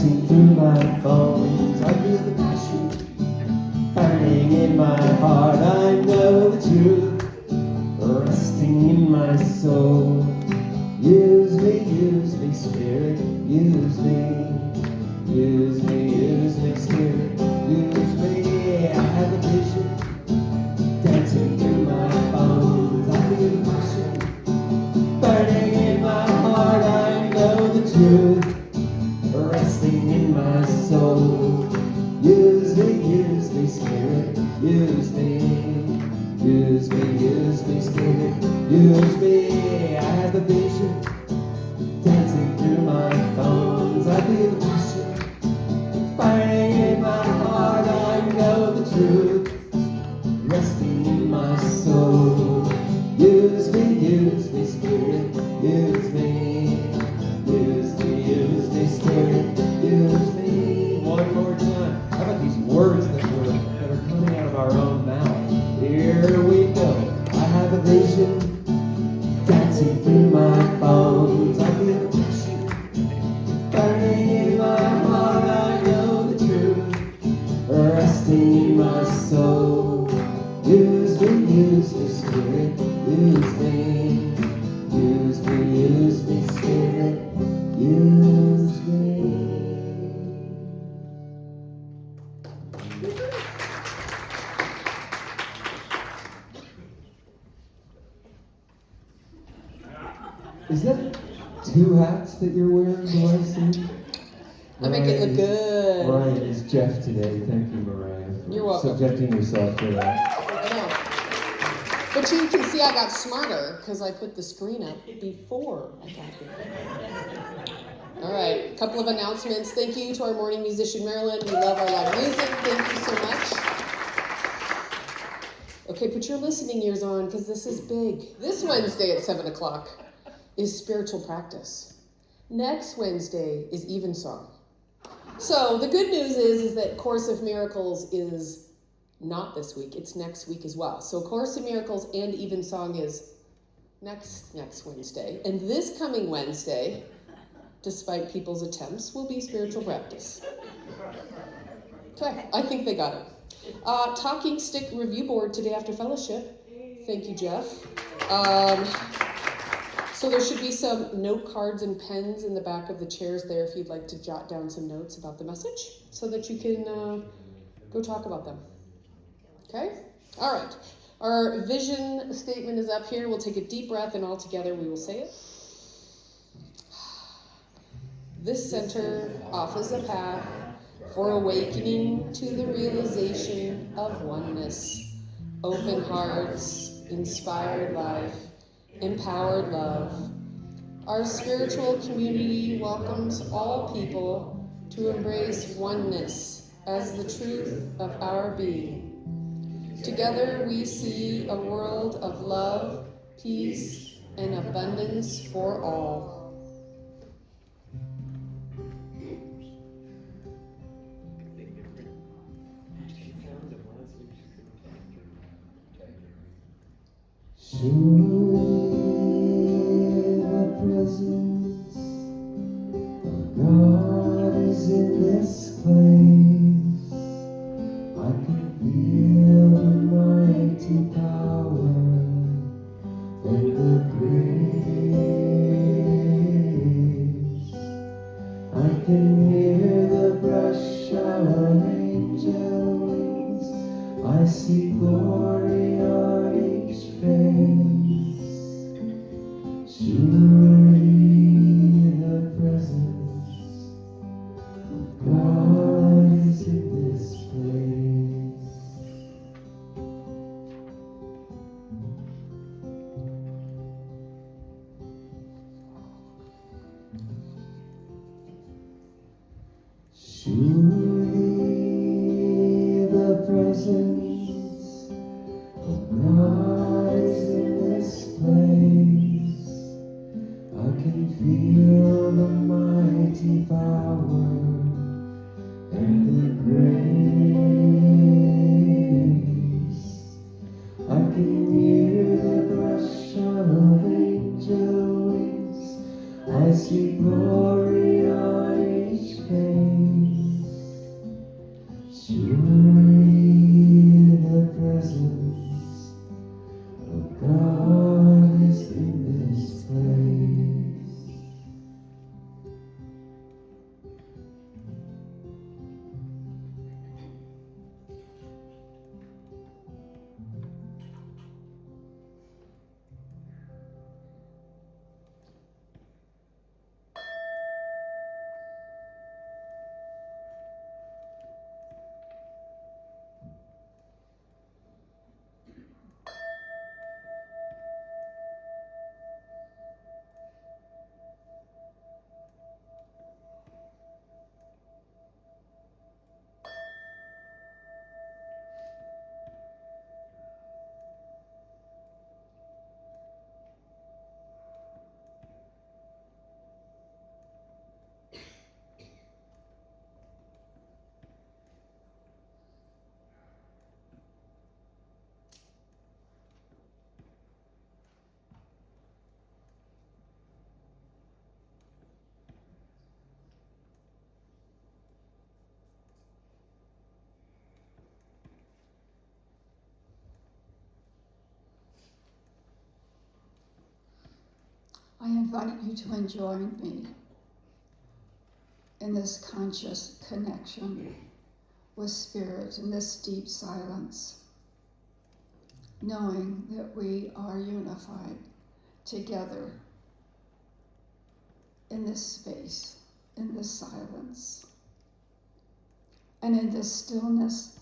dancing through my bones. I feel the passion burning in my heart. I know the truth resting in my soul. Use me, Spirit, use me. Use me, Spirit, use me. I have a vision dancing through my bones. I feel the passion burning in my heart. I know the truth resting in my soul. Use me, Spirit, use me. Use me, Spirit, use me. I have a vision dancing through my bones. I feel the passion burning in my heart. I know the truth resting in my soul. Use me, Spirit, use me. Use me, Spirit, use me. One more time. How about these words that are coming out of our own mouth? Here we go. I have a vision dancing through my bones. I feel the passion burning in my heart. I know the truth resting in my soul. Use me, Spirit, use me. Use me, Spirit, use me. Is that two hats that you're wearing, do I see? I make it look good. Ryan is Jeff today. Thank you, Mariah, for You're welcome. subjecting yourself to that. I know. But you can see I got smarter because I put the screen up before I got here. All right, a couple of announcements. Thank you to our morning musician, Marilyn. We love our live music. Thank you so much. Okay, put your listening ears on because this is big. This Wednesday at 7 o'clock is spiritual practice. Next Wednesday is Evensong. So the good news is that Course of Miracles is not this week. It's next week as well. So Course of Miracles and Evensong is next Wednesday. And this coming Wednesday, despite people's attempts, will be spiritual practice. Okay, I think they got it. Talking Stick Review Board today after fellowship. Thank you, Jeff. So there should be some note cards and pens in the back of the chairs there if you'd like to jot down some notes about the message so that you can go talk about them. Okay? All right. Our vision statement is up here. We'll take a deep breath and all together we will say it. This center offers a path for awakening to the realization of oneness, open hearts, inspired life, empowered love. Our spiritual community welcomes all people to embrace oneness as the truth of our being. Together we see a world of love, peace, and abundance for all. Surely the presence of God is in this place. I can feel the mighty power and the grace. I can hear the brush of angel wings. I see glory on each face. Surely the presence of God is in this place. Surely the presence of God is in this place. I can feel the mighty power and the grace. I can hear the brush of angel wings. I see glory on each face. I invite you to join me in this conscious connection with Spirit, in this deep silence, knowing that we are unified together in this space, in this silence. And in this stillness,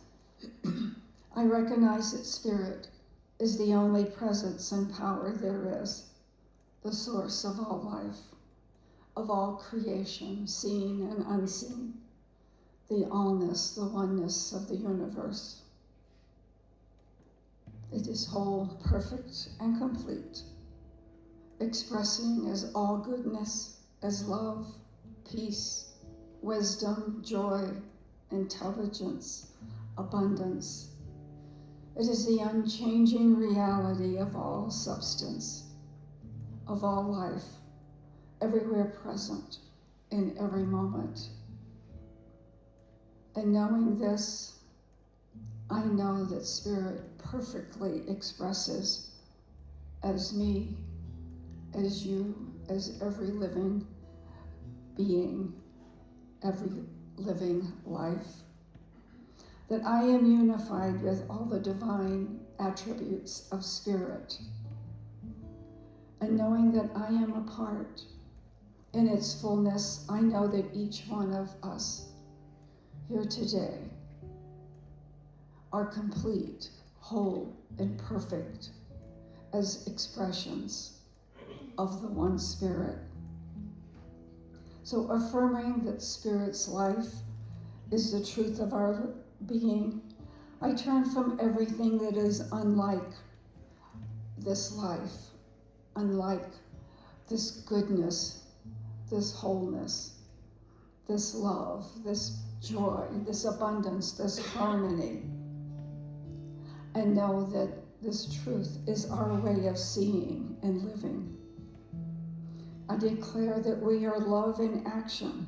I recognize that Spirit is the only presence and power there is, the source of all life, of all creation, seen and unseen, the allness, the oneness of the universe. It is whole, perfect, and complete, expressing as all goodness, as love, peace, wisdom, joy, intelligence, abundance. It is the unchanging reality of all substance, of all life, everywhere present, in every moment. And knowing this, I know that Spirit perfectly expresses as me, as you, as every living being, every living life, that I am unified with all the divine attributes of Spirit. And knowing that I am a part in its fullness, I know that each one of us here today are complete, whole, and perfect as expressions of the one Spirit. So affirming that Spirit's life is the truth of our being, I turn from everything that is unlike this life, unlike this goodness, this wholeness, this love, this joy, this abundance, this harmony, and know that this truth is our way of seeing and living. I declare that we are love in action,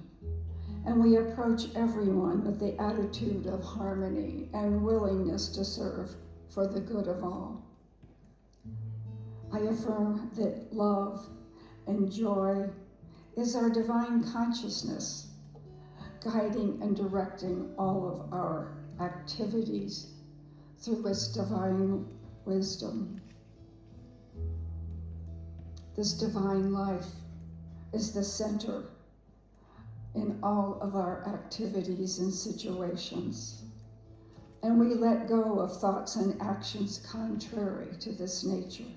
and we approach everyone with the attitude of harmony and willingness to serve for the good of all. I affirm that love and joy is our divine consciousness, guiding and directing all of our activities through its divine wisdom. This divine life is the center in all of our activities and situations. And we let go of thoughts and actions contrary to this nature.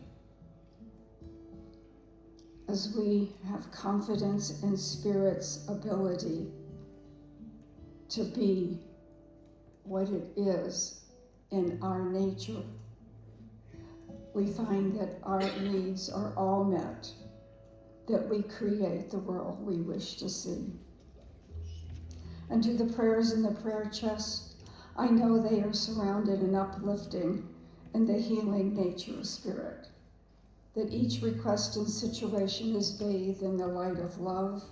As we have confidence in Spirit's ability to be what it is in our nature, we find that our needs are all met, that we create the world we wish to see. And to the prayers in the prayer chest, I know they are surrounded and uplifting in the healing nature of Spirit, that each request and situation is bathed in the light of love.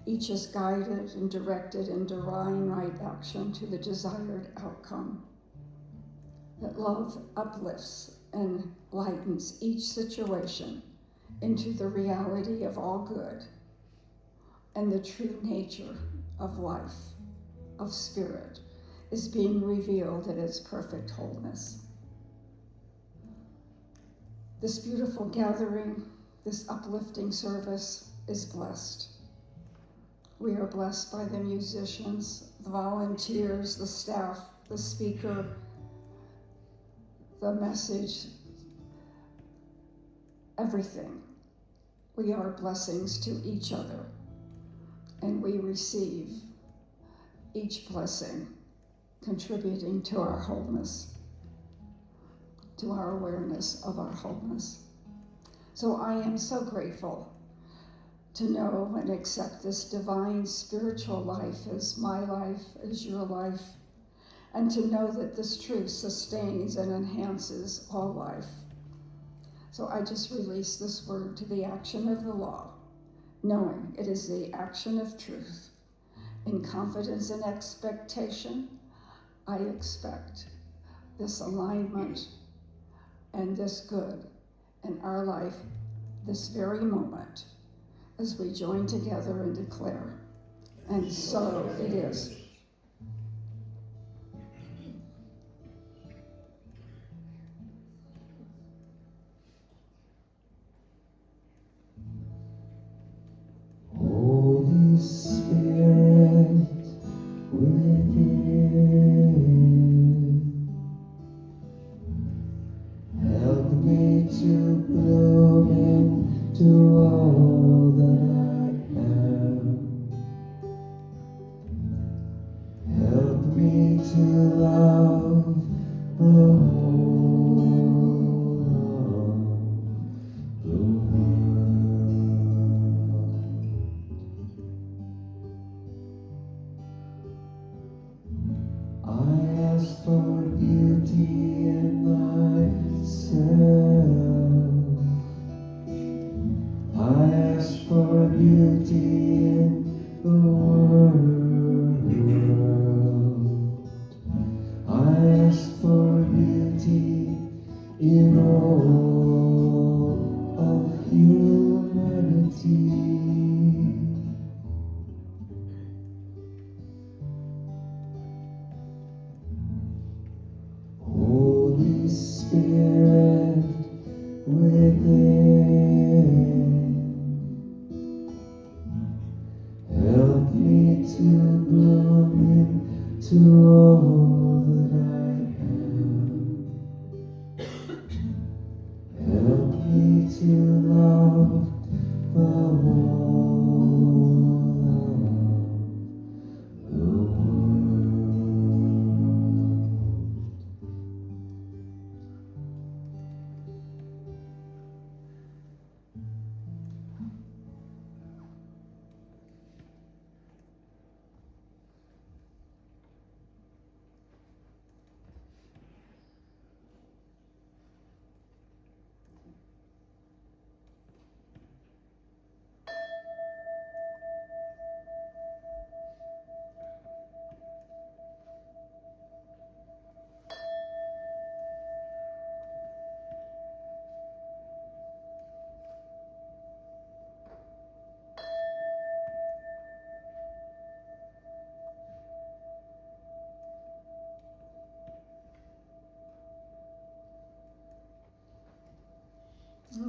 Each is guided and directed in divine right action to the desired outcome. That love uplifts and lightens each situation into the reality of all good and the true nature of life, of Spirit, is being revealed in its perfect wholeness. This beautiful gathering, this uplifting service is blessed. We are blessed by the musicians, the volunteers, the staff, the speaker, the message, everything. We are blessings to each other, and we receive each blessing, contributing to our wholeness, to our awareness of our wholeness. So I am so grateful to know and accept this divine spiritual life as my life, as your life, and to know that this truth sustains and enhances all life. So I just release this word to the action of the law, knowing it is the action of truth. In confidence and expectation, I expect this alignment and this good in our life this very moment as we join together and declare. And so it is. Holy Spirit within, help me to bloom into all that I am. Help me to love the whole of the world. I ask for beauty in myself. I ask for beauty in the world. I ask for beauty in all of humanity. Holy Spirit within, help me to bloom into all that I am. Help me to love the whole of the world.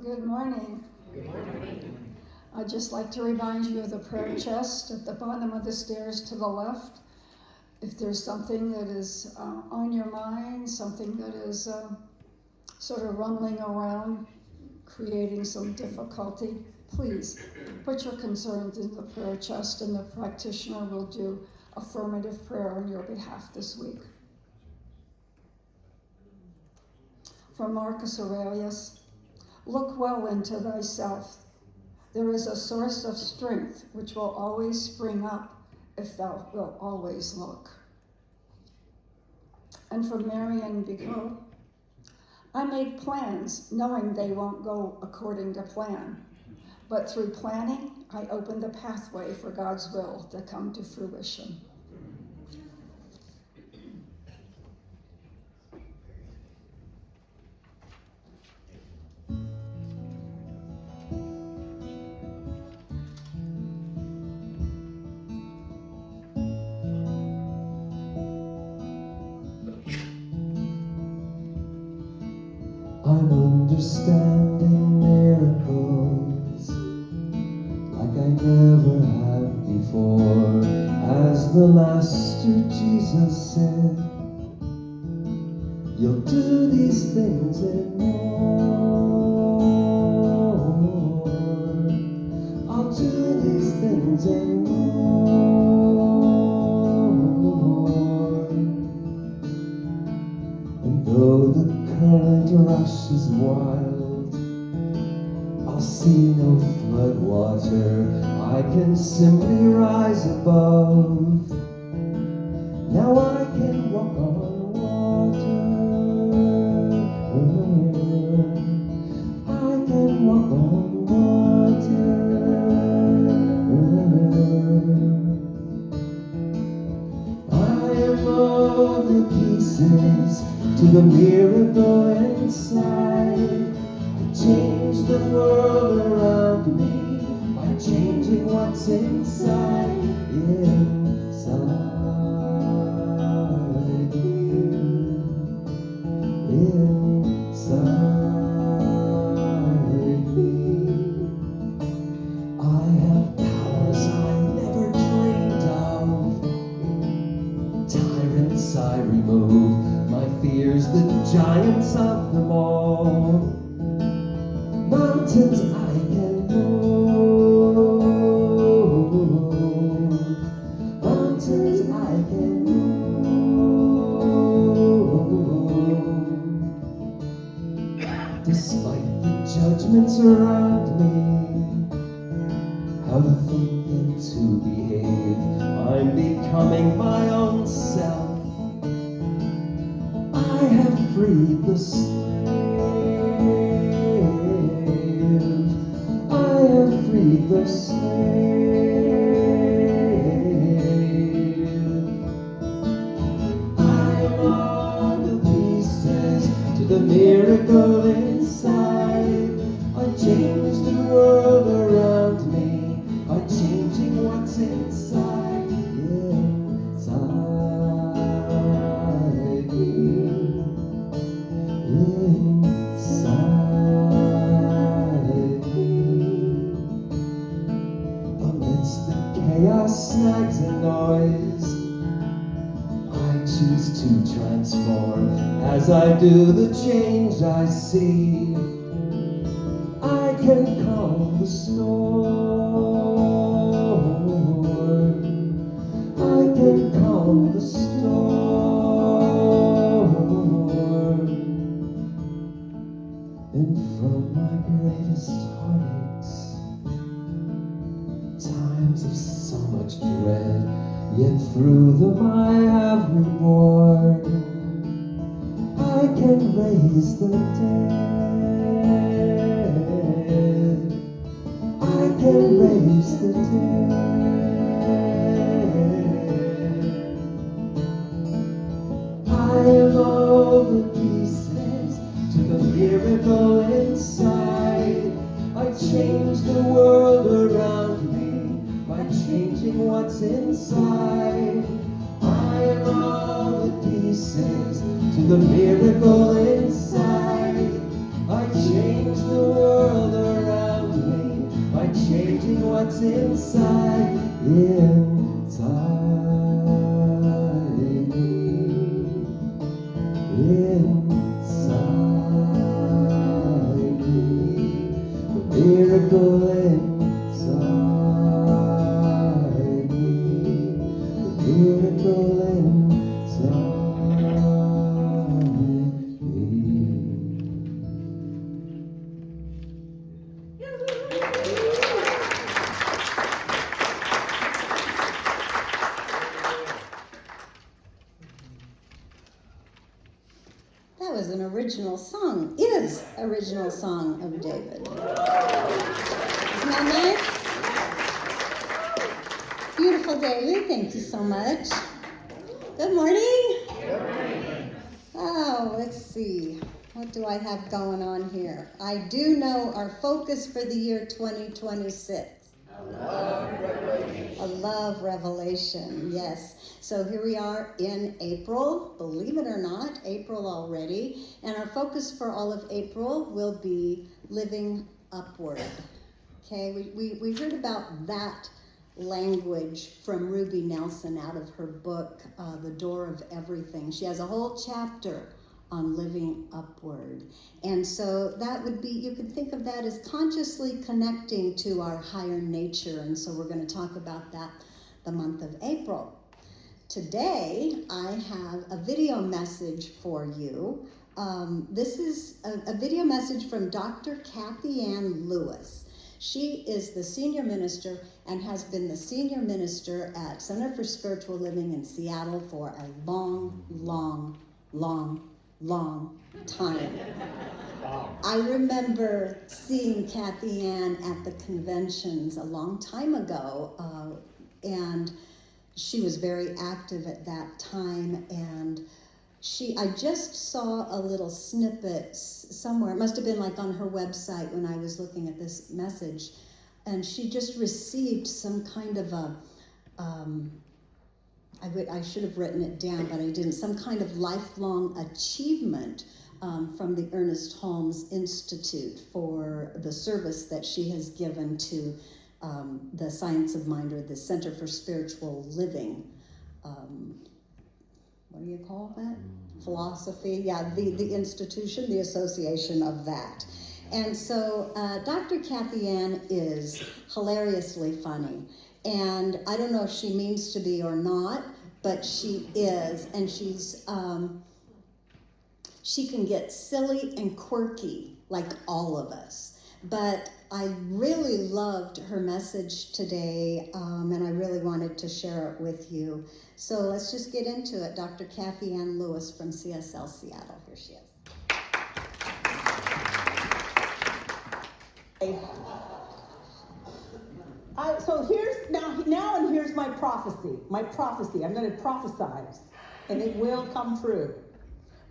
Good morning. I'd just like to remind you of the prayer chest at the bottom of the stairs to the left. If there's something that is on your mind, something that is sort of rumbling around, creating some difficulty, please put your concerns in the prayer chest and the practitioner will do affirmative prayer on your behalf this week. From Marcus Aurelius, look well into thyself. There is a source of strength which will always spring up if thou wilt always look. And from Marion Bicot, I make plans knowing they won't go according to plan. But through planning, I open the pathway for God's will to come to fruition. I'm understanding miracles like I never have before. As the Master Jesus said, you'll do these things and more. I'll do these things and more. And though the current rushes wild, I'll see no flood water. I can simply rise above. Now I can walk on water. I can walk on water. I am all the pieces to the miracle inside. change the world around me by changing what's inside me. Inside me, I have powers I never dreamed of. Tyrants I remove, my fears the giants of them all. Mountains I can move, mountains I can move. Despite the judgments around me, how to think and to behave, I'm becoming my own self. I have freed the slave. I have freed the slave. I am all the pieces to the miracle inside. I change the world around me by changing what's inside. Inside me. Inside me. Amidst the chaos, snags and noise, I choose to transform. As I do the change I see, I can calm the storm. I can calm the storm. And from my greatest heartaches, times of so much dread, yet through them I have reward. I can raise the dead. I can raise the dead. I am all the pieces to the miracle inside. I change the world around me by changing what's inside. I am all the pieces to the miracle inside. I change the world around me by changing what's inside. Inside me. Inside me. The miracle inside me. The miracle inside me. That was an original song, is original song of David. Isn't that nice? Beautiful, David. Thank you so much. Good morning. Good morning. Oh, let's see. What do I have going on here? I do know our focus for the year 2026. A love revelation, yes. So here we are in April, believe it or not, April already. And our focus for all of April will be living upward. Okay, we heard about that language from Ruby Nelson out of her book, The Door of Everything. She has a whole chapter on living upward. And so that would be, you could think of that as consciously connecting to our higher nature. And so we're going to talk about that the month of April. Today, I have a video message for you. This is a video message from Dr. Kathy Ann Lewis. She is the senior minister and has been the senior minister at Center for Spiritual Living in Seattle for a long, long, long, long time. Wow. I remember seeing Kathy Ann at the conventions a long time ago, and she was very active at that time, and I just saw a little snippet somewhere. It must have been like on her website when I was looking at this message. And she just received some kind of a, I should have written it down, but I didn't, some kind of lifelong achievement from the Ernest Holmes Institute for the service that she has given to the Science of Mind, or the Center for Spiritual Living. What do you call that? Philosophy? Yeah, the institution, the association of that. And so Dr. Kathy Ann is hilariously funny. And I don't know if she means to be or not, but she is. And she can get silly and quirky like all of us. But I really loved her message today, and I really wanted to share it with you. So let's just get into it. Dr. Kathy Ann Lewis from CSL Seattle. Here she is. So here's now here's my prophecy. My prophecy. I'm going to prophesize, and it will come true.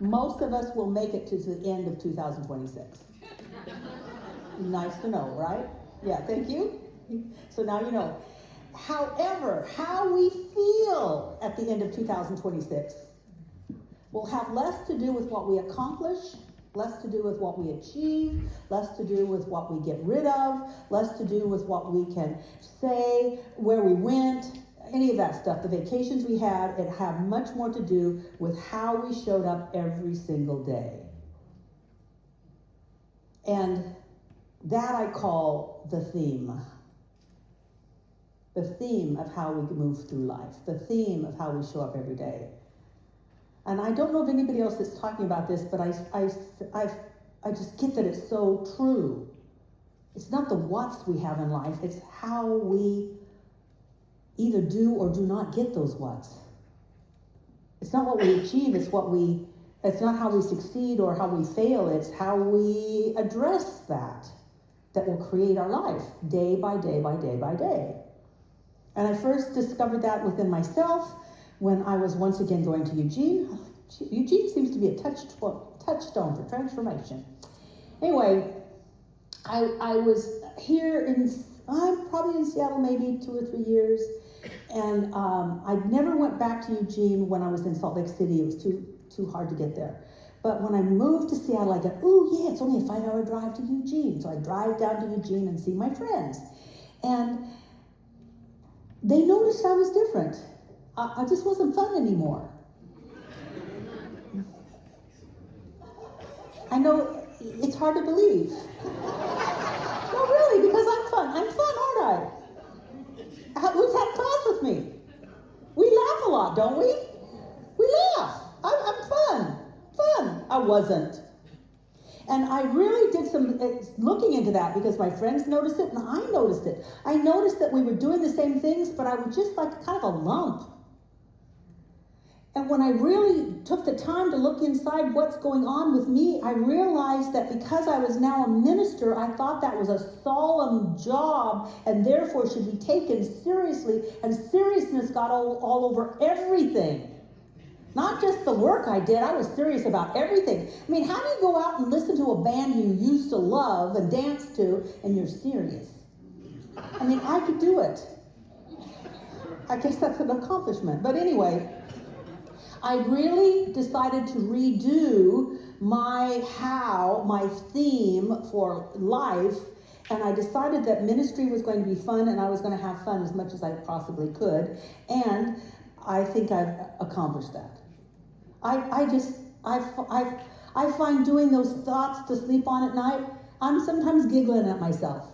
Most of us will make it to the end of 2026. Nice to know, right? Yeah, thank you. So now you know. However, how we feel at the end of 2026 will have less to do with what we accomplish, less to do with what we achieve, less to do with what we get rid of, less to do with what we can say, where we went, any of that stuff. The vacations we had, it had much more to do with how we showed up every single day. And that I call the theme. The theme of how we move through life. The theme of how we show up every day. And I don't know if anybody else is talking about this, but I just get that it's so true. It's not the what's we have in life, it's how we either do or do not get those what's. It's not what we achieve, it's not how we succeed or how we fail, it's how we address that will create our life day by day by day by day. And I first discovered that within myself when I was once again going to Eugene. Eugene seems to be a touchstone for transformation. Anyway, I was here I'm probably in Seattle maybe 2 or 3 years, and I never went back to Eugene when I was in Salt Lake City. It was too hard to get there. But when I moved to Seattle, I go, oh yeah, it's only a 5-hour drive to Eugene. So I drive down to Eugene and see my friends. And they noticed I was different. I just wasn't fun anymore. I know it's hard to believe. No, really, because I'm fun. I'm fun, aren't I? Who's had class with me? We laugh a lot, don't we? We laugh. I'm fun. I wasn't. And I really did some looking into that because my friends noticed it and I noticed it. I noticed that we were doing the same things, but I was just like kind of a lump. And when I really took the time to look inside what's going on with me, I realized that because I was now a minister, I thought that was a solemn job and therefore should be taken seriously. And seriousness got all over everything. Not just the work I did, I was serious about everything. I mean, how do you go out and listen to a band you used to love and dance to and you're serious? I mean, I could do it. I guess that's an accomplishment. But anyway, I really decided to redo my theme for life, and I decided that ministry was going to be fun and I was going to have fun as much as I possibly could, and I think I've accomplished that. I find doing those thoughts to sleep on at night, I'm sometimes giggling at myself.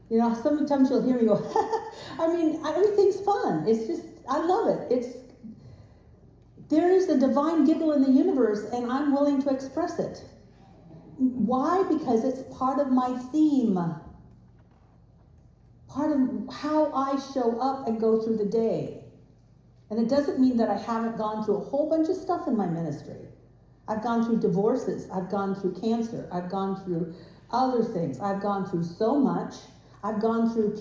You know, sometimes you'll hear me go, I mean, everything's fun. It's just, I love it. There is a divine giggle in the universe, and I'm willing to express it. Why? Because it's part of my theme. Part of how I show up and go through the day. And it doesn't mean that I haven't gone through a whole bunch of stuff in my ministry. I've gone through divorces. I've gone through cancer. I've gone through other things. I've gone through so much. I've gone through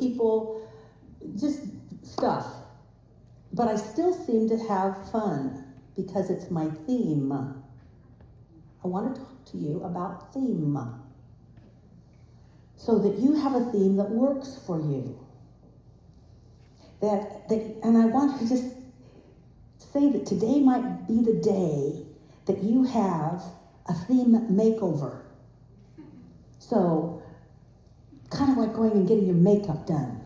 just stuff. But I still seem to have fun because it's my theme. I want to talk to you about theme, so that you have a theme that works for you. And I want to just say that today might be the day that you have a theme makeover. So, kind of like going and getting your makeup done,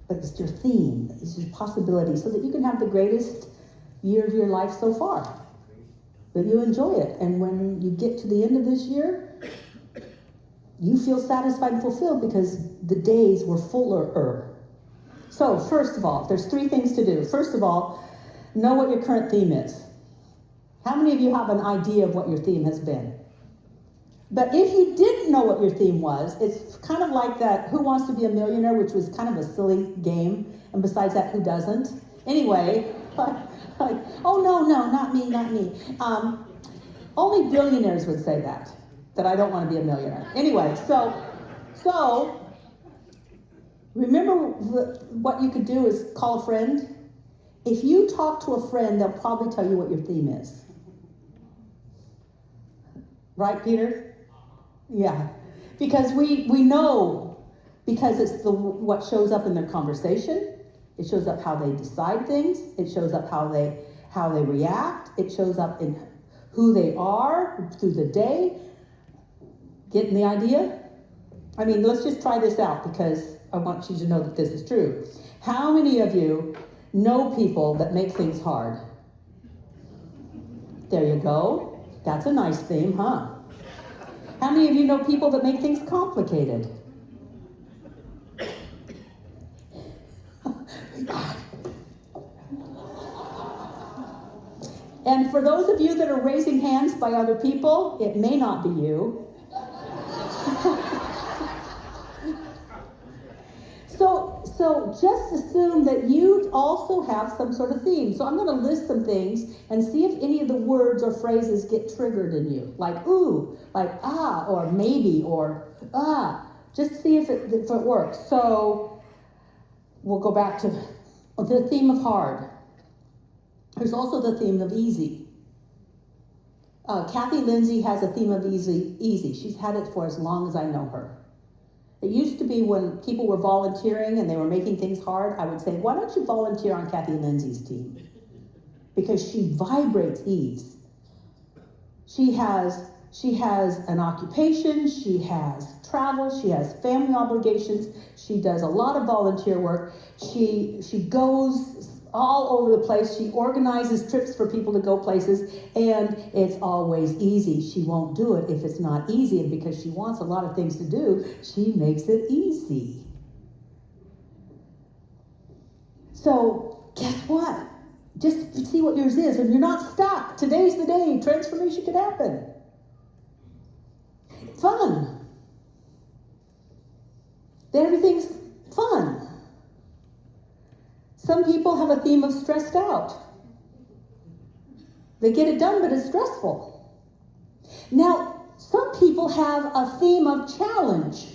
but it's your theme, it's your possibility, so that you can have the greatest year of your life so far. That you enjoy it, and when you get to the end of this year, you feel satisfied and fulfilled because the days were fuller. So, first of all, there's 3 things to do. First of all, know what your current theme is. How many of you have an idea of what your theme has been? But if you didn't know what your theme was, it's kind of like that Who Wants to Be a Millionaire, which was kind of a silly game. And besides that, who doesn't? Anyway, oh, no, not me. Only billionaires would say that I don't want to be a millionaire. Anyway, so remember what you could do is call a friend. If you talk to a friend, they'll probably tell you what your theme is. Right, Peter? Yeah, because we know, because it's what shows up in their conversation. It shows up how they decide things. It shows up how they react. It shows up in who they are through the day. Getting the idea? I mean, let's just try this out because I want you to know that this is true. How many of you know people that make things hard? There you go. That's a nice theme, huh? How many of you know people that make things complicated? And for those of you that are raising hands by other people, it may not be you. So just assume that you also have some sort of theme. So I'm going to list some things and see if any of the words or phrases get triggered in you. Like ooh, like ah, or maybe, or ah. Just see if it works. So we'll go back to the theme of hard. There's also the theme of easy. Kathy Lindsay has a theme of easy. She's had it for as long as I know her. It used to be when people were volunteering and they were making things hard, I would say, why don't you volunteer on Kathy Lindsay's team? Because she vibrates ease. She has an occupation, she has travel, she has family obligations, she does a lot of volunteer work, she goes all over the place, she organizes trips for people to go places, and it's always easy. She won't do it if it's not easy, and because she wants a lot of things to do, she makes it easy. So, guess what? Just see what yours is, and you're not stuck. Today's the day. Transformation could happen. Fun. Everything's fun. Some people have a theme of stressed out. They get it done, but it's stressful. Now, some people have a theme of challenge,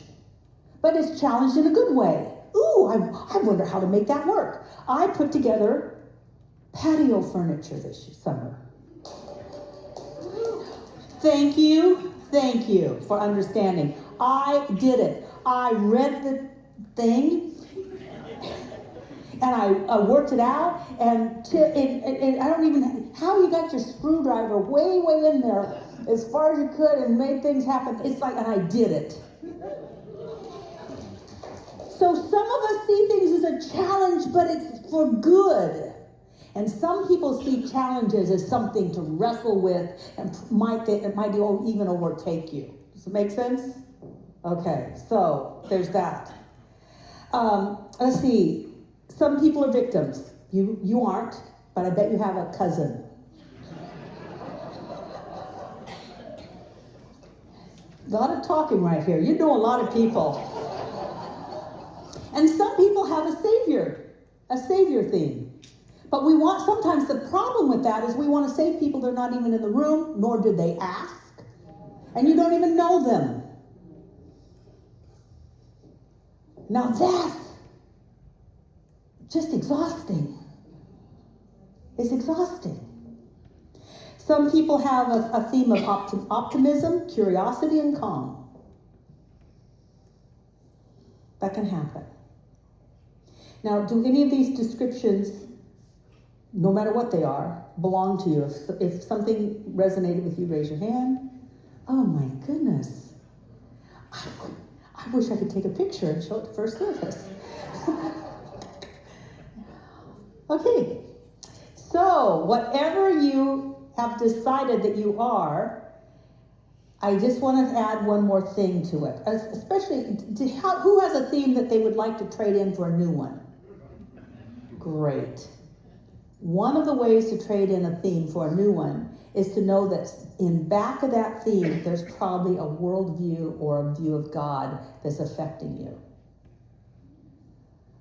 but it's challenged in a good way. Ooh, I wonder how to make that work. I put together patio furniture this summer. Thank you for understanding. I did it. I read the thing, and I worked it out, and I don't even, how you got your screwdriver way in there as far as you could and made things happen. It's like, and I did it. So some of us see things as a challenge, but it's for good. And some people see challenges as something to wrestle with, and it might even overtake you. Does it make sense? Okay, so there's that. Let's see. Some people are victims. You aren't, but I bet you have a cousin. A lot of talking right here. You know a lot of people. And some people have a savior theme. But sometimes the problem with that is we want to save people that are not even in the room, nor did they ask. And you don't even know them. Now that's just exhausting. It's exhausting. Some people have a theme of optimism, curiosity, and calm. That can happen. Now, do any of these descriptions, no matter what they are, belong to you? If something resonated with you, raise your hand. Oh my goodness. I wish I could take a picture and show it to First Service. Okay, so whatever you have decided that you are, I just want to add one more thing to it. Especially, who has a theme that they would like to trade in for a new one? Great. One of the ways to trade in a theme for a new one is to know that in back of that theme, there's probably a worldview or a view of God that's affecting you.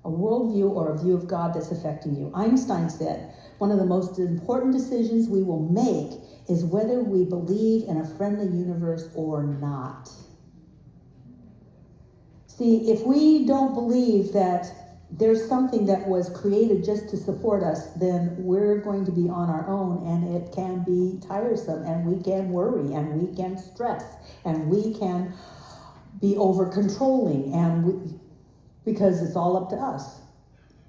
A worldview or a view of God that's affecting you. Einstein said, one of the most important decisions we will make is whether we believe in a friendly universe or not. See, if we don't believe that there's something that was created just to support us, then we're going to be on our own, and it can be tiresome, and we can worry, and we can stress, and we can be over controlling, because it's all up to us.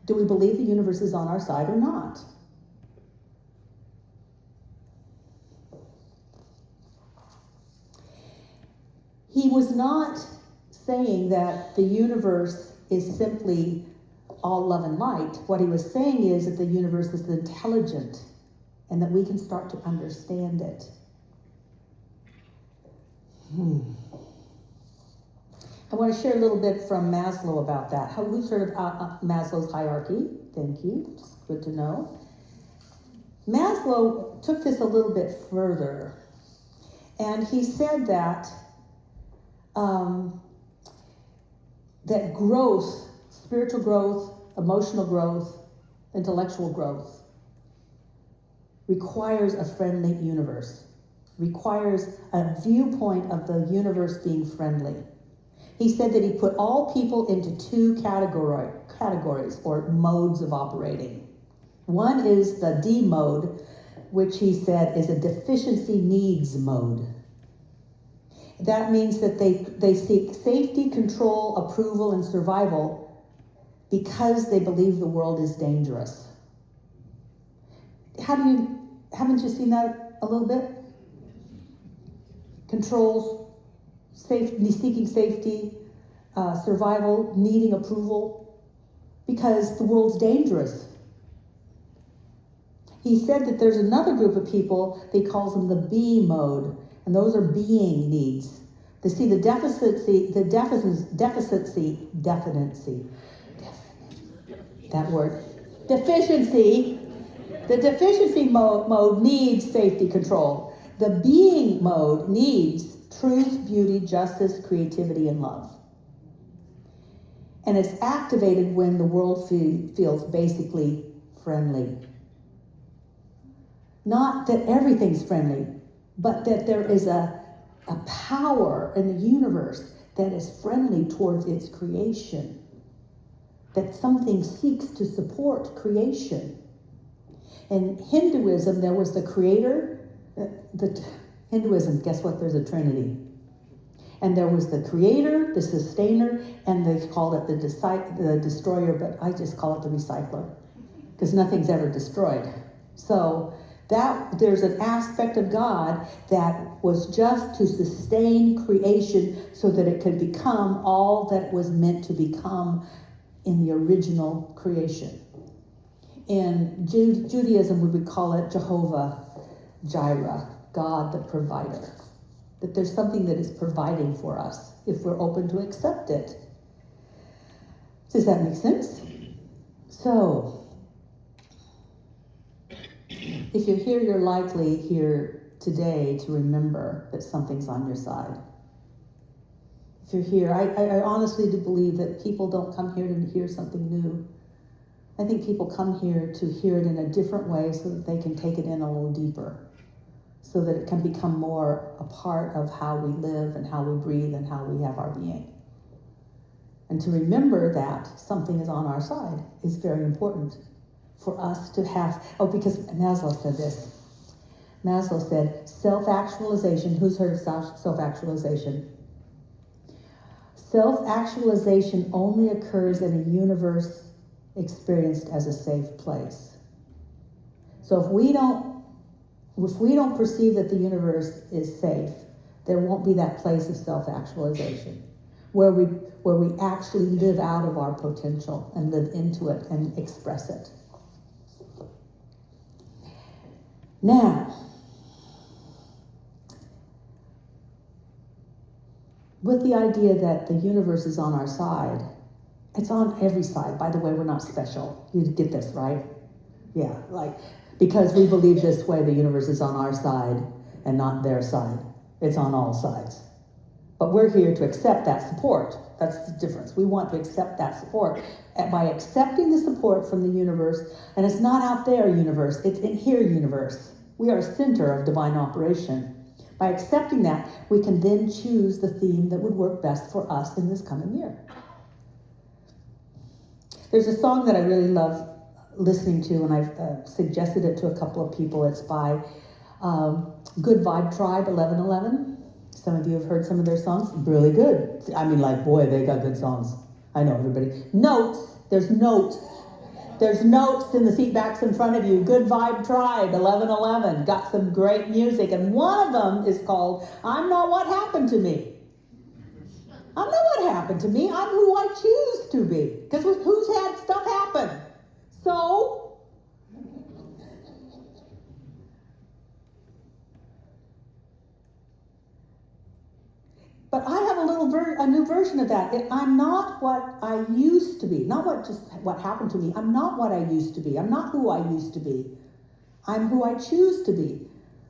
Do we believe the universe is on our side or not? He was not saying that the universe is simply all love and light. What he was saying is that the universe is intelligent and that we can start to understand it. I want to share a little bit from Maslow about that. Who's heard of Maslow's hierarchy? Thank you. It's good to know. Maslow took this a little bit further, and he said that that growth, spiritual growth, emotional growth, intellectual growth, requires a friendly universe, requires a viewpoint of the universe being friendly. He said that he put all people into two categories or modes of operating. One is the D mode, which he said is a deficiency needs mode. That means that they seek safety, control, approval, and survival because they believe the world is dangerous. Haven't you seen that a little bit? Controls, seeking safety, survival, needing approval, because the world's dangerous. He said that there's another group of people, he calls them the B mode, and those are being needs. They see the deficiency, that word, deficiency, the deficiency mode needs safety control. The being mode needs truth, beauty, justice, creativity, and love. And it's activated when the world feels basically friendly. Not that everything's friendly, but that there is a power in the universe that is friendly towards its creation. That something seeks to support creation. In Hinduism, there was the creator. Hinduism, guess what? There's a trinity. And there was the creator, the sustainer, and they called it the destroyer, but I just call it the recycler, because nothing's ever destroyed. So that there's an aspect of God that was just to sustain creation so that it could become all that it was meant to become in the original creation. In Judaism, we would call it Jehovah Jireh, God the provider. That there's something that is providing for us if we're open to accept it. Does that make sense? So, if you're here, you're likely here today to remember that something's on your side. If you're here, I honestly do believe that people don't come here to hear something new. I think people come here to hear it in a different way so that they can take it in a little deeper, so that it can become more a part of how we live and how we breathe and how we have our being. And to remember that something is on our side is very important for us to have. Oh, because Maslow said this. Maslow said, self-actualization. Who's heard of self-actualization? Self-actualization only occurs in a universe experienced as a safe place. So if we don't perceive that the universe is safe, there won't be that place of self-actualization where we actually live out of our potential and live into it and express it. Now, with the idea that the universe is on our side, it's on every side. By the way, we're not special. You get this, right? Yeah, because we believe this way, the universe is on our side and not their side. It's on all sides. But we're here to accept that support. That's the difference. We want to accept that support. And by accepting the support from the universe, and it's not out there universe, it's in here universe. We are a center of divine operation. By accepting that, we can then choose the theme that would work best for us in this coming year. There's a song that I really love listening to, and I've suggested it to a couple of people. It's by Good Vibe Tribe 1111. Some of you have heard some of their songs. Really good. I mean, boy, they got good songs. I know, everybody. Notes. There's notes. There's notes in the seat backs in front of you. Good Vibe Tribe 1111. Got some great music. And one of them is called I'm Not What Happened to Me. I'm not what happened to me. I'm who I choose to be. Because who's had stuff happen? So, but I have a new version of that. I'm not what I used to be. Not what happened to me. I'm not what I used to be. I'm not who I used to be. I'm who I choose to be.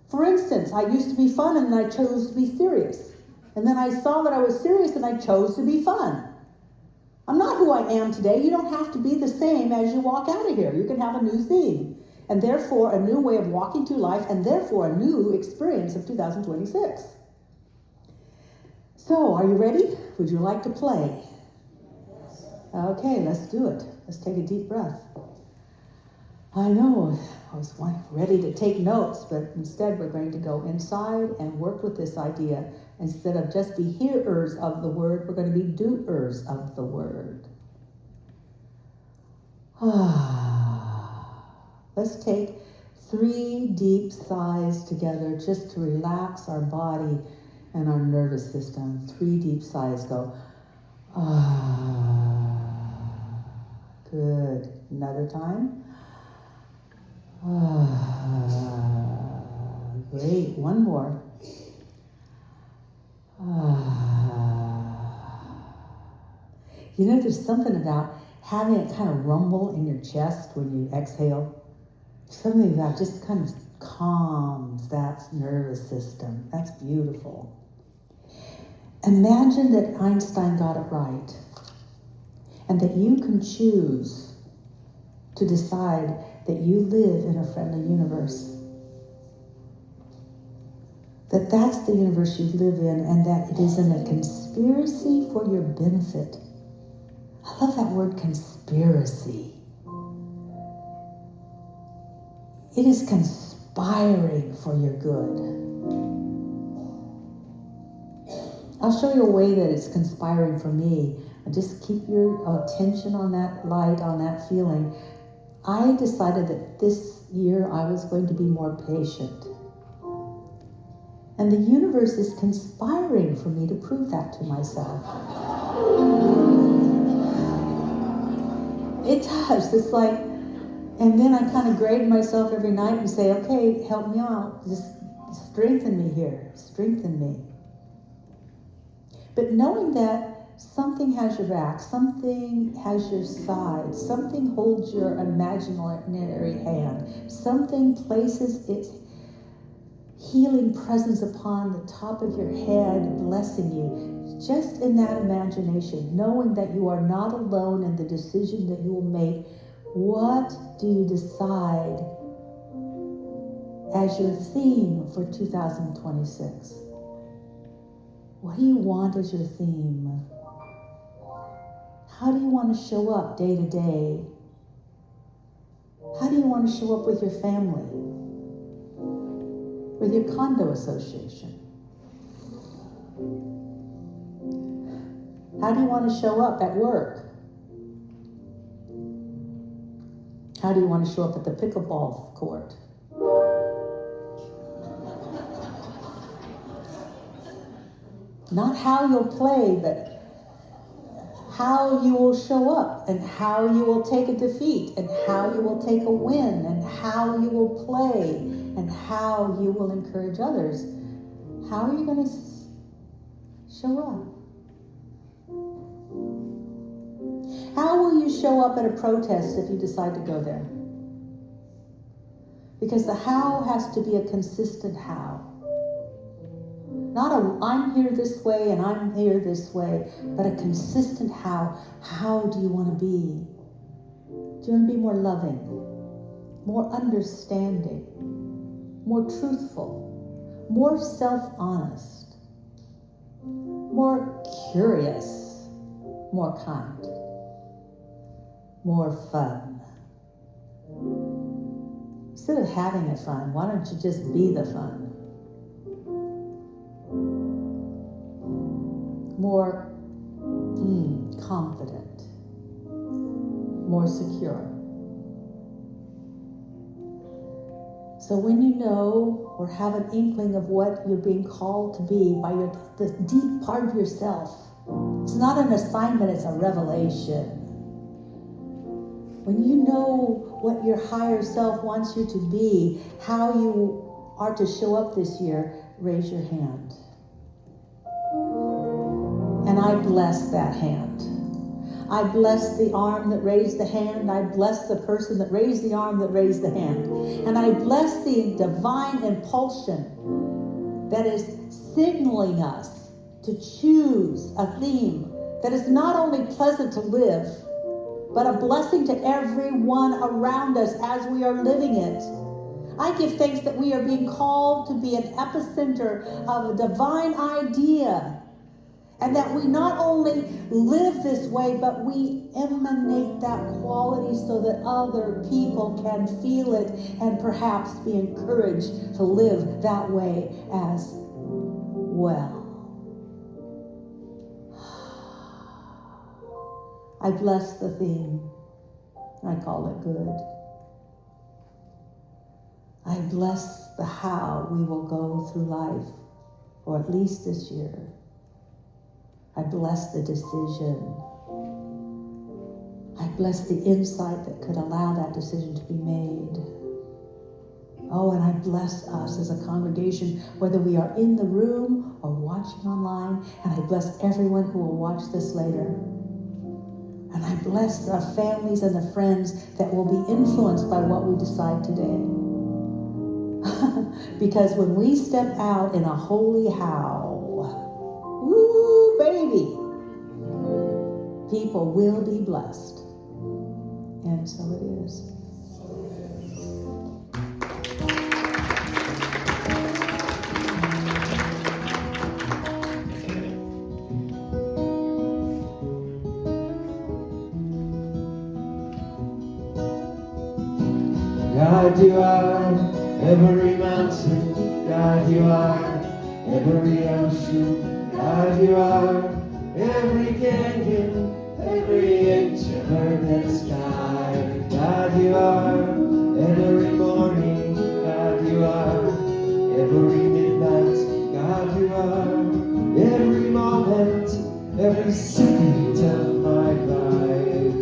For instance, I used to be fun and then I chose to be serious. And then I saw that I was serious and I chose to be fun. I'm not who I am today. You don't have to be the same as you walk out of here. You can have a new theme. And therefore, a new way of walking through life, and therefore, a new experience of 2026. So, are you ready? Would you like to play? Okay, let's do it. Let's take a deep breath. I know, I was ready to take notes, but instead we're going to go inside and work with this idea. Instead of just be hearers of the word, we're going to be doers of the word. Let's take 3 deep sighs together just to relax our body and our nervous system. 3 deep sighs. Go. Good. Another time. Great. One more. You know, there's something about having it kind of rumble in your chest when you exhale. Something about just kind of calms that nervous system. That's beautiful. Imagine that Einstein got it right, and that you can choose to decide that you live in a friendly universe. That that's the universe you live in, and that it is in a conspiracy for your benefit. I love that word, conspiracy. It is conspiring for your good. I'll show you a way that it's conspiring for me. Just keep your attention on that light, on that feeling. I decided that this year I was going to be more patient. And the universe is conspiring for me to prove that to myself. It does. It's like, and then I kind of grade myself every night and say, okay, help me out. Just strengthen me here. Strengthen me. But knowing that something has your back, something has your side, something holds your imaginary hand, something places its healing presence upon the top of your head, blessing you, just in that imagination, knowing that you are not alone in the decision that you will make. What do you decide as your theme for 2026? What do you want as your theme? How do you want to show up day to day? How do you want to show up with your family? with your condo association? How do you want to show up at work? How do you want to show up at the pickleball court? Not how you'll play, but how you will show up, and how you will take a defeat, and how you will take a win, and how you will play, and how you will encourage others. How are you going to show up? How will you show up at a protest if you decide to go there? Because the how has to be a consistent how. Not a I'm here this way and I'm here this way, but a consistent how. How do you want to be? Do you want to be more loving, more understanding, more truthful, more self-honest, more curious, more kind, more fun? Instead of having it fun, why don't you just be the fun? More confident, more secure. So when you know or have an inkling of what you're being called to be by the deep part of yourself, it's not an assignment, it's a revelation. When you know what your higher self wants you to be, how you are to show up this year, raise your hand. And I bless that hand. I bless the arm that raised the hand. I bless the person that raised the arm that raised the hand. And I bless the divine impulsion that is signaling us to choose a theme that is not only pleasant to live, but a blessing to everyone around us as we are living it. I give thanks that we are being called to be an epicenter of a divine idea. And that we not only live this way, but we emanate that quality so that other people can feel it and perhaps be encouraged to live that way as well. I bless the theme. I call it good. I bless the how we will go through life, or at least this year. I bless the decision. I bless the insight that could allow that decision to be made. Oh, and I bless us as a congregation, whether we are in the room or watching online, and I bless everyone who will watch this later. And I bless the families and the friends that will be influenced by what we decide today. Because when we step out in a holy how, woo, baby, people will be blessed. And so it is. God, you are every mountain. God, you are every ocean. God, you are every canyon, every inch of earth and sky. God, you are every morning. God, you are every midnight. God, you are every moment, every second of my life.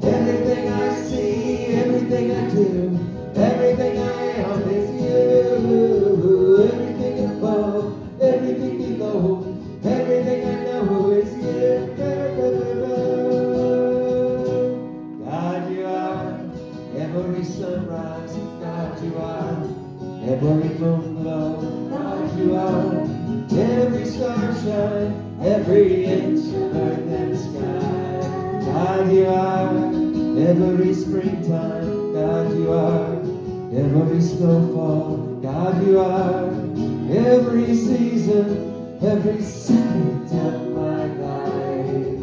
Everything I see, everything I do, everything I am is you. Everything above, everything below, everything I know is you. God, you are every sunrise. God, you are every moon glow. God, you are every starshine, every inch of earth and sky. God, you are every springtime. God, you are every snowfall. God, you are every season, every second of my life.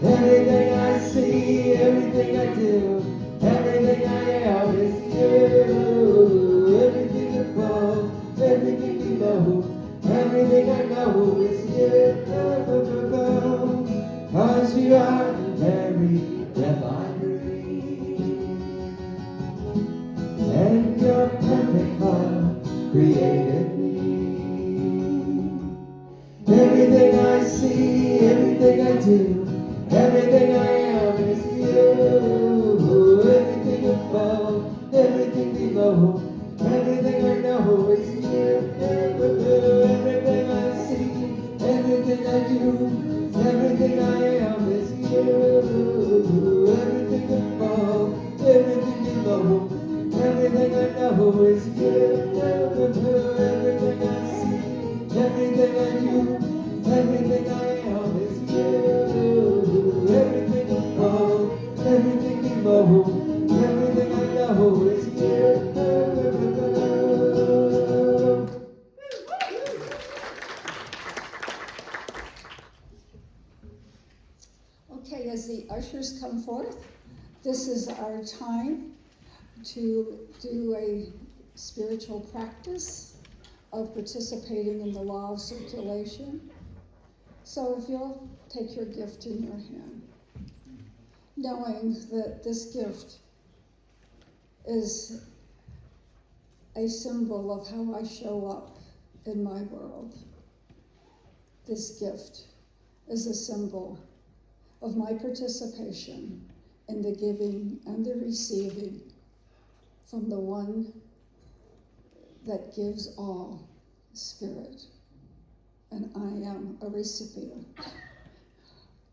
Everything I see, everything I do, everything I am is you. Everything above, created me. Everything I see, everything I do, everything I am is you. Everything above, everything below, everything I know is you. Everything I see, everything I do, everything I am is you. Everything above, everything below, everything I know is you. Everything I see, everything I do, everything I am is you. Everything above, everything below, everything I know is you. Okay, as the ushers come forth, this is our time to do a spiritual practice of participating in the law of circulation. So if you'll take your gift in your hand, knowing that this gift is a symbol of how I show up in my world. This gift is a symbol of my participation in the giving and the receiving from the one that gives all, Spirit. And I am a recipient.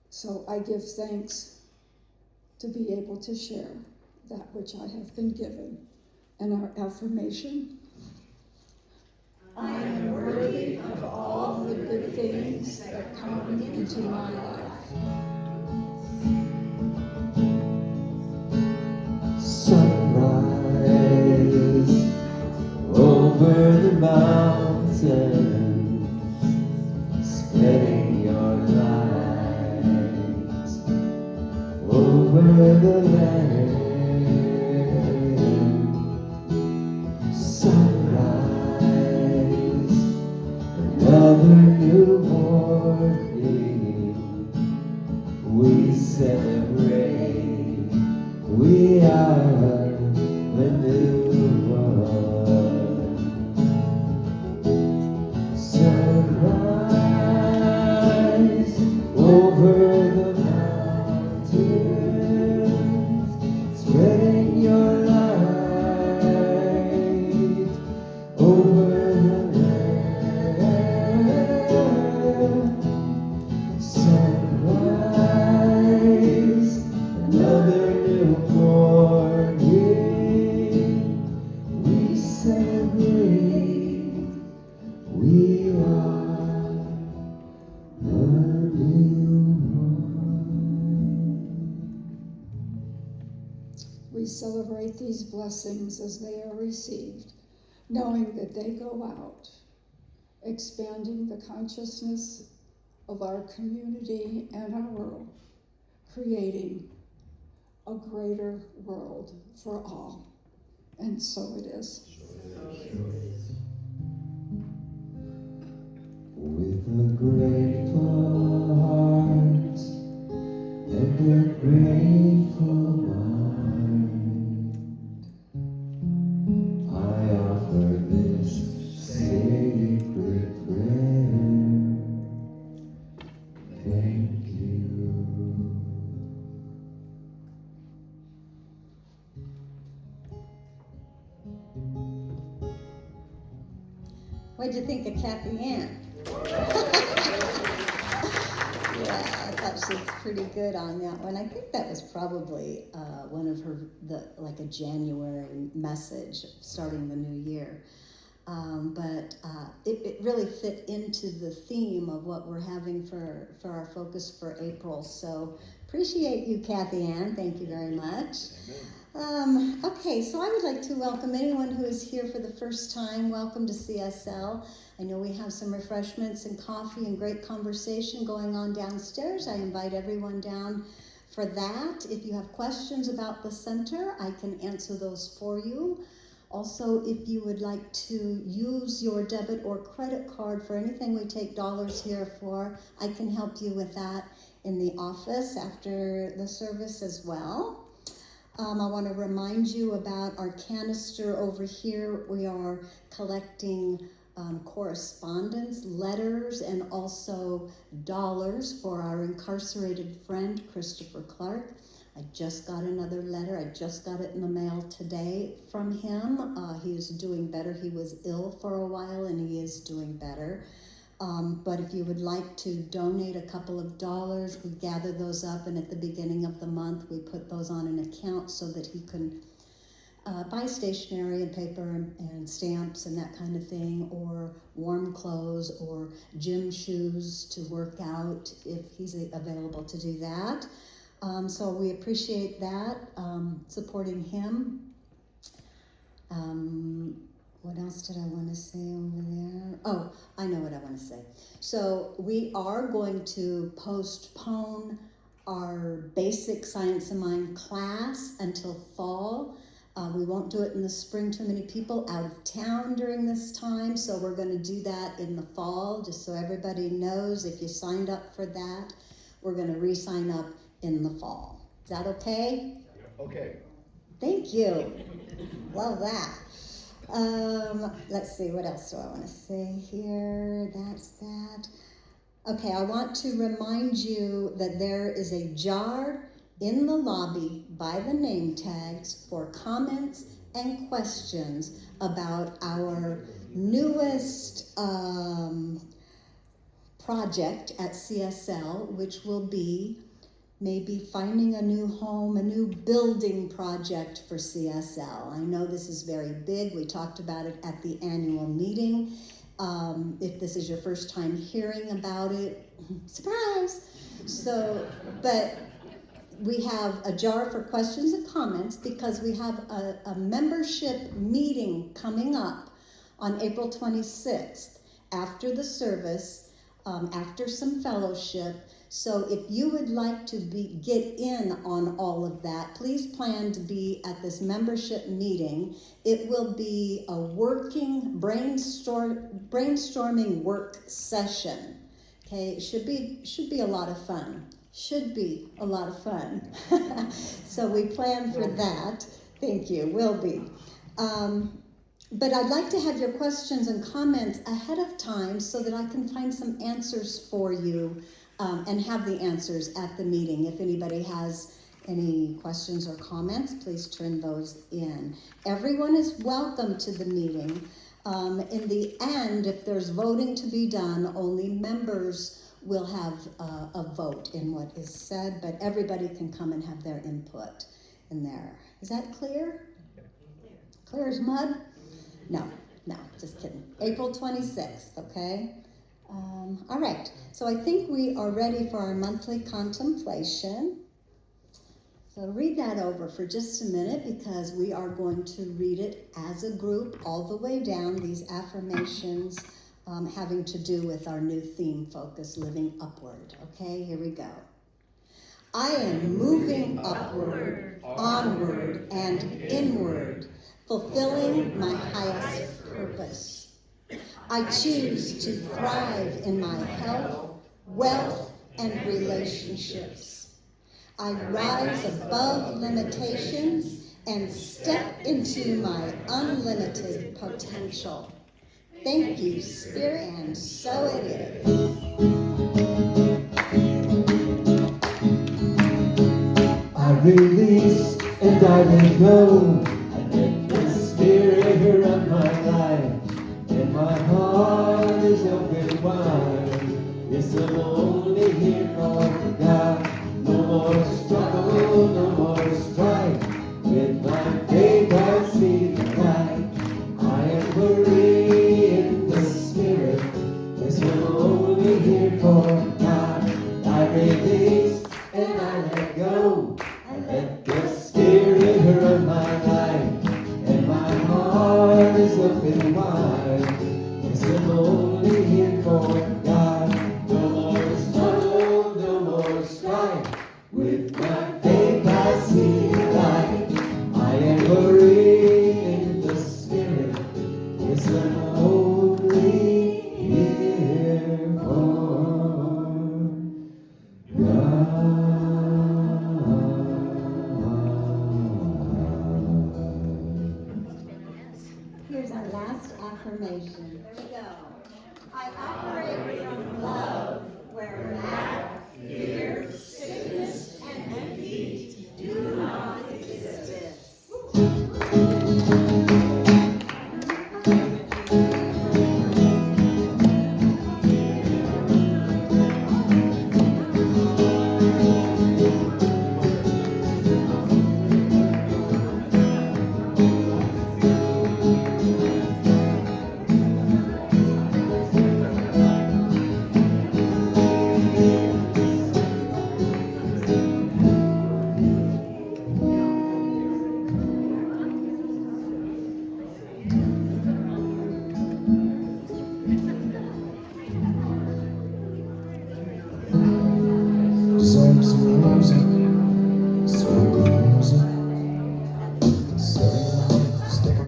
So I give thanks to be able to share that which I have been given. And our affirmation: I am worthy of all the good things that come into my life. Sunrise over the mountains, spreading your light over the land. Sunrise, another new morning. We celebrate. We are the new one. Sunrise over the mountains, spreading your light over the land. Sunrise, another new morning. We celebrate. We are the new one. We celebrate these blessings as they are received, knowing that they go out, expanding the consciousness of our community and our world, creating a greater world for all. And so it is. With a grateful heart and a grateful mind, I offer this sacred prayer. Thank you. What'd you think of Kathy Ann? Yeah, I thought she was pretty good on that one. I think that was probably one of her, like a January message starting the new year. But it really fit into the theme of what we're having for our focus for April. So appreciate you, Kathy Ann. Thank you very much. Okay, so I would like to welcome anyone who is here for the first time. Welcome to CSL. I know we have some refreshments and coffee and great conversation going on downstairs. I invite everyone down for that. If you have questions about the center, I can answer those for you. Also, if you would like to use your debit or credit card for anything we take dollars here for, I can help you with that in the office after the service as well. I want to remind you about our canister over here. We are collecting correspondence, letters, and also dollars for our incarcerated friend, Christopher Clark. I just got another letter. I just got it in the mail today from him. He is doing better. He was ill for a while, and he is doing better. But if you would like to donate a couple of dollars, we gather those up, and at the beginning of the month, we put those on an account so that he can buy stationery and paper and stamps and that kind of thing, or warm clothes or gym shoes to work out if he's available to do that. So we appreciate that, supporting him. What else did I want to say over there? Oh, I know what I want to say. So we are going to postpone our basic Science of Mind class until fall. We won't do it in the spring. Too many people out of town during this time, so we're going to do that in the fall, just so everybody knows. If you signed up for that, we're going to re-sign up in the fall. Is that okay? Okay. Thank you. Love that. Let's see, what else do I want to say here? That's that. Okay, I want to remind you that there is a jar in the lobby by the name tags for comments and questions about our newest project at CSL, which will be maybe finding a new home, a new building project for CSL. I know this is very big. We talked about it at the annual meeting. If this is your first time hearing about it, surprise! So, but we have a jar for questions and comments because we have a membership meeting coming up on April 26th after the service, after some fellowship. So if you would like to get in on all of that, please plan to be at this membership meeting. It will be a working brainstorming work session. Okay, it should be a lot of fun. Should be a lot of fun. So we plan for that. Thank you, will be. But I'd like to have your questions and comments ahead of time so that I can find some answers for you and have the answers at the meeting. If anybody has any questions or comments, please turn those in. Everyone is welcome to the meeting. In the end, if there's voting to be done, only members will have a vote in what is said, but everybody can come and have their input in there. Is that clear? Clear as mud? No, just kidding. April 26th, okay? All right, so I think we are ready for our monthly contemplation. So read that over for just a minute because we are going to read it as a group all the way down, these affirmations having to do with our new theme focus, living upward. Okay, here we go. I am moving upward, onward, and inward, fulfilling my highest purpose. I choose to thrive in my health, wealth, and relationships. I rise above limitations and step into my unlimited potential. Thank you, Spirit, and so it is. I release and I let go. I let the Spirit run my life, and my heart is open wide. Yes, I'm only here for God. No more struggle, no more strife. With my faith I see the light. I am free in the Spirit. Yes, I'm only here for God. I release and I let go. I let the Spirit run my life, and my heart is open wide. Yes, I'm only here for God. No more struggle, no more strife. With my faith I see light. I am free in the Spirit. Yes, I'm only here for God. realization. There we go. I operate from love, where lack, fear, sickness, and